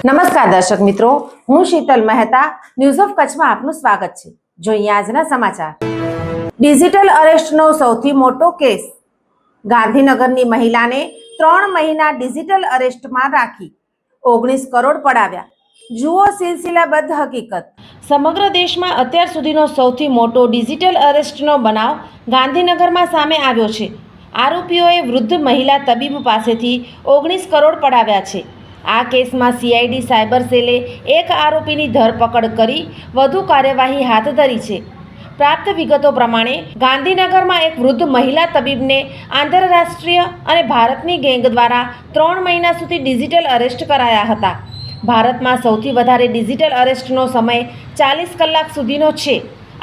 નમસ્કાર દર્શક મિત્રો, હું શીતલ મહેતા ન્યૂઝ ઓફ કચ્છમાં આપનું સ્વાગત છે। જોઈએ આજના સમાચાર। ડિજિટલ અરેસ્ટનો સૌથી મોટો કેસ। ગાંધીનગરની મહિલાને 3 મહિના ડિજિટલ અરેસ્ટમાં રાખી 19 કરોડ પડાવ્યા। જુઓ સિલસિલાબદ્ધ હકીકત। સમગ્ર દેશમાં અત્યાર સુધીનો સૌથી મોટો ડિજિટલ અરેસ્ટનો બનાવ ગાંધીનગરમાં સામે આવ્યો છે। આરોપીઓએ વૃદ્ધ મહિલા તબીબ પાસેથી 19 કરોડ પડાવ્યા છે। આ કેસમાં સીઆઈડી સાયબર સેલે એક આરોપીની ધરપકડ કરી વધુ કાર્યવાહી હાથ ધરી છે। પ્રાપ્ત વિગતો પ્રમાણે ગાંધીનગરમાં એક વૃદ્ધ મહિલા તબીબને આંતરરાષ્ટ્રીય અને ભારતની ગેંગ દ્વારા 3 મહિના સુધી ડિજિટલ અરેસ્ટ કરાયા હતા। ભારતમાં સૌથી વધારે ડિજિટલ અરેસ્ટનો સમય 40 કલાક સુધીનો છે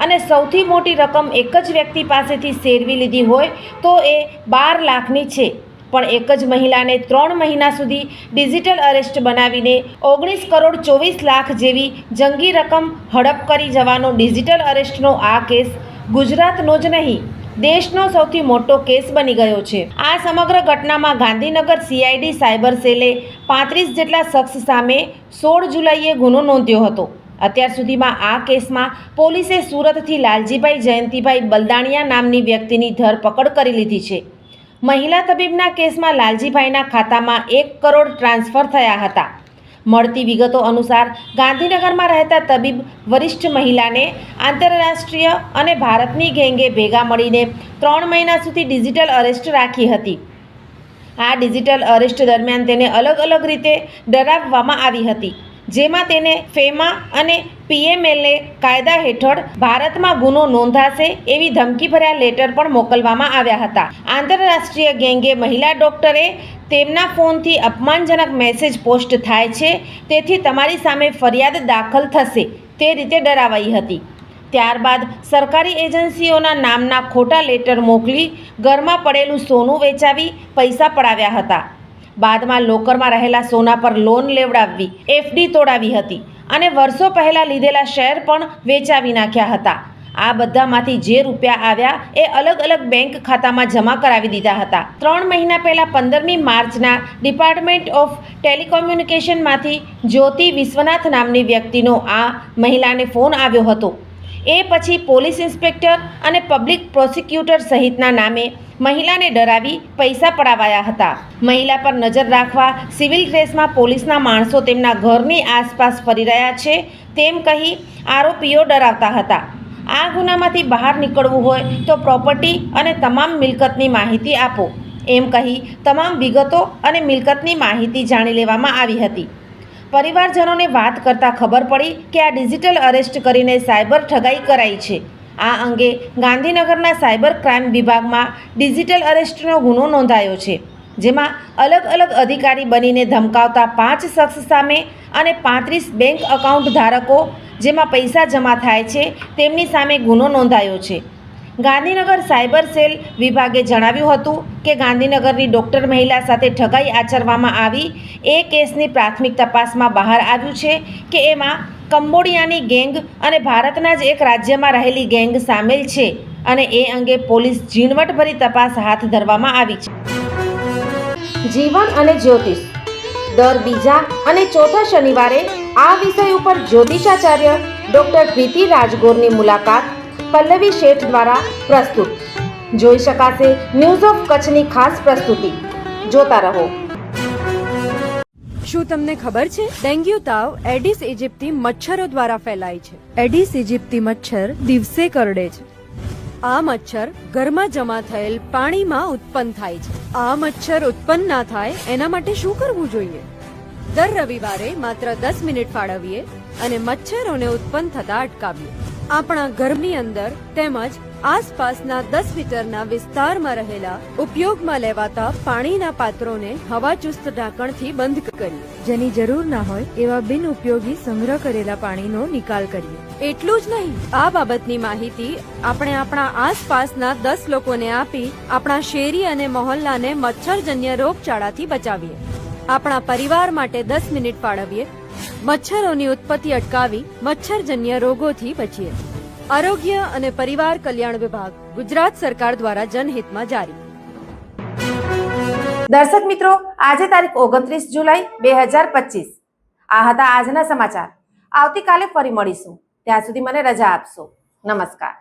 અને સૌથી મોટી રકમ એક જ વ્યક્તિ પાસેથી સેરવી લીધી હોય તો એ 12 લાખની છે। પણ એક જ મહિલાને 3 મહિના સુધી ડિજિટલ અરેસ્ટ બનાવીને 19 કરોડ 24 લાખ જેવી જંગી રકમ હડપ કરી જવાનો ડિજિટલ અરેસ્ટનો આ કેસ ગુજરાતનો જ નહીં દેશનો સૌથી મોટો કેસ બની ગયો છે। આ સમગ્ર ઘટનામાં ગાંધીનગર સીઆઈડી સાયબર સેલે 35 જેટલા શખ્સ સામે 16 જુલાઈએ ગુનો નોંધ્યો હતો। અત્યાર સુધીમાં આ કેસમાં પોલીસે સુરતથી લાલજીભાઈ જયંતિભાઈ બલદાણિયા નામની વ્યક્તિની ધરપકડ કરી લીધી છે। મહિલા તબીબના કેસમાં લાલજીભાઈના ખાતામાં 1 કરોડ ટ્રાન્સફર થયા હતા। મળતી વિગતો અનુસાર ગાંધીનગરમાં રહેતા તબીબ વરિષ્ઠ મહિલાને આંતરરાષ્ટ્રીય અને ભારતની ગેંગે ભેગા મળીને 3 મહિના સુધી ડિજિટલ અરેસ્ટ રાખી હતી। આ ડિજિટલ અરેસ્ટ દરમિયાન તેને અલગ અલગ રીતે ડરાવવામાં આવી હતી, જેમાં તેને ફેમા અને પીએમએલએ કાયદા હેઠળ ભારતમાં ગુનો નોંધાશે એવી ધમકીભર્યા લેટર પણ મોકલવામાં આવ્યા હતા। આંતરરાષ્ટ્રીય ગેંગે મહિલા ડોક્ટરે તેમના ફોનથી અપમાનજનક મેસેજ પોસ્ટ થાય છે, તેથી તમારી સામે ફરિયાદ દાખલ થશે તે રીતે ડરાવાઈ હતી। ત્યારબાદ સરકારી એજન્સીઓના નામના ખોટા લેટર મોકલી ઘરમાં પડેલું સોનું વેચાવી પૈસા પડાવ્યા હતા। બાદમાં લોકરમાં રહેલા સોના પર લોન લેવડાવવી, એફડી તોડાવી હતી અને વર્ષો પહેલાં લીધેલા શેર પણ વેચાવી નાખ્યા હતા। આ બધામાંથી જે રૂપિયા આવ્યા એ અલગ અલગ બેંક ખાતામાં જમા કરાવી દીધા હતા। 3 મહિના પહેલાં 15મી માર્ચના ડિપાર્ટમેન્ટ ઓફ ટેલિકોમ્યુનિકેશનમાંથી જ્યોતિ વિશ્વનાથ નામની વ્યક્તિનો આ મહિલાને ફોન આવ્યો હતો। એ પછી પોલીસ ઇન્સ્પેક્ટર અને પબ્લિક પ્રોસિક્યુટર સહિતના નામે મહિલાને ડરાવી પૈસા પડાવાયા હતા। મહિલા પર નજર રાખવા સિવિલ ડ્રેસમાં પોલીસના માણસો તેમના ઘરની આસપાસ ફરી રહ્યા છે તેમ કહી આરોપીઓ ડરાવતા હતા। આ ગુનામાંથી બહાર નીકળવું હોય તો પ્રોપર્ટી અને તમામ મિલકતની માહિતી આપો એમ કહી તમામ વિગતો અને મિલકતની માહિતી જાણી લેવામાં આવી હતી। પરિવારજનોને વાત કરતાં ખબર પડી કે આ ડિજિટલ અરેસ્ટ કરીને સાયબર ઠગાઈ કરાઈ છે। આ અંગે ગાંધીનગરના સાયબર ક્રાઇમ વિભાગમાં ડિજિટલ અરેસ્ટનો ગુનો નોંધાયો છે, જેમાં અલગ અલગ અધિકારી બનીને ધમકાવતા 5 શખ્સ સામે અને 35 બેંક એકાઉન્ટ ધારકો જેમાં પૈસા જમા થાય છે તેમની સામે ગુનો નોંધાયો છે। ગાંધીનગર સાયબર સેલ વિભાગે જણાવ્યું હતું કે ગાંધીનગરની ડૉક્ટર મહિલા સાથે ઠગાઈ આચરવામાં આવી એ કેસની પ્રાથમિક તપાસમાં બહાર આવ્યું છે કે એમાં કંબોડિયાની ગેંગ અને ભારતના જ એક રાજ્યમાં રહેલી ગેંગ સામેલ છે અને એ અંગે પોલીસ ઝીણવટભરી તપાસ હાથ ધરવામાં આવી છે। જીવન અને જ્યોતિષ દર બીજા અને ચોથા શનિવારે આ વિષય ઉપર જ્યોતિષાચાર્ય ડૉક્ટર પ્રીતિ રાજગોરની મુલાકાત પલ્લવી શેઠ દ્વારા પ્રસ્તુત જોઈ શકાશે। ન્યૂઝ ઓફ કચ્છની ખાસ પ્રસ્તુતિ જોતા રહો। શું તમને ખબર છે ડેન્ગ્યુ તાવ એડિસ ઇજિપ્તી મચ્છરો દ્વારા ફેલાય છે। એડિસ ઇજિપ્તી મચ્છર દિવસે કરડે છે। આ મચ્છર ઘરમાં જમા થયેલ પાણીમાં ઉત્પન્ન થાય છે। આ મચ્છર ઉત્પન્ન ના થાય એના માટે શું કરવું જોઈએ? દર રવિવારે માત્ર 10 મિનિટ ફાળવીએ અને મચ્છરોને ઉત્પન્ન થતા અટકાવીએ। આપણા ઘરની અંદર તેમજ આસપાસના 10 મીટરના વિસ્તારમાં રહેલા ઉપયોગમાં લેવાતા પાણીના પાત્રોને હવાચુસ્ત ઢાંકણથી બંધ કરીએ। જેની જરૂર ના હોય એવા બિન ઉપયોગી સંગ્રહ કરેલા પાણીનો નિકાલ કરીએ। એટલું જ નહીં, આ બાબતની માહિતી આપણે આપણા આસપાસના 10 લોકોને આપી આપણા શેરી અને મહોલ્લાને મચ્છરજન્ય રોગચાળાથી બચાવીએ। આપણા પરિવાર માટે 10 મિનિટ ફાળવીએ, મચ્છરોની ઉત્પત્તિ અટકાવી મચ્છરજન્ય રોગોથી બચીએ। આરોગ્ય અને પરિવાર કલ્યાણ વિભાગ, ગુજરાત સરકાર દ્વારા જનહિતમાં જારી। દર્શક મિત્રો, આજે તારીખ 29 જુલાઈ 2025 આ હતા આજના સમાચાર. આવતીકાલે ફરી મળીશું. ત્યાં સુધી મને રજા આપશો. નમસ્કાર.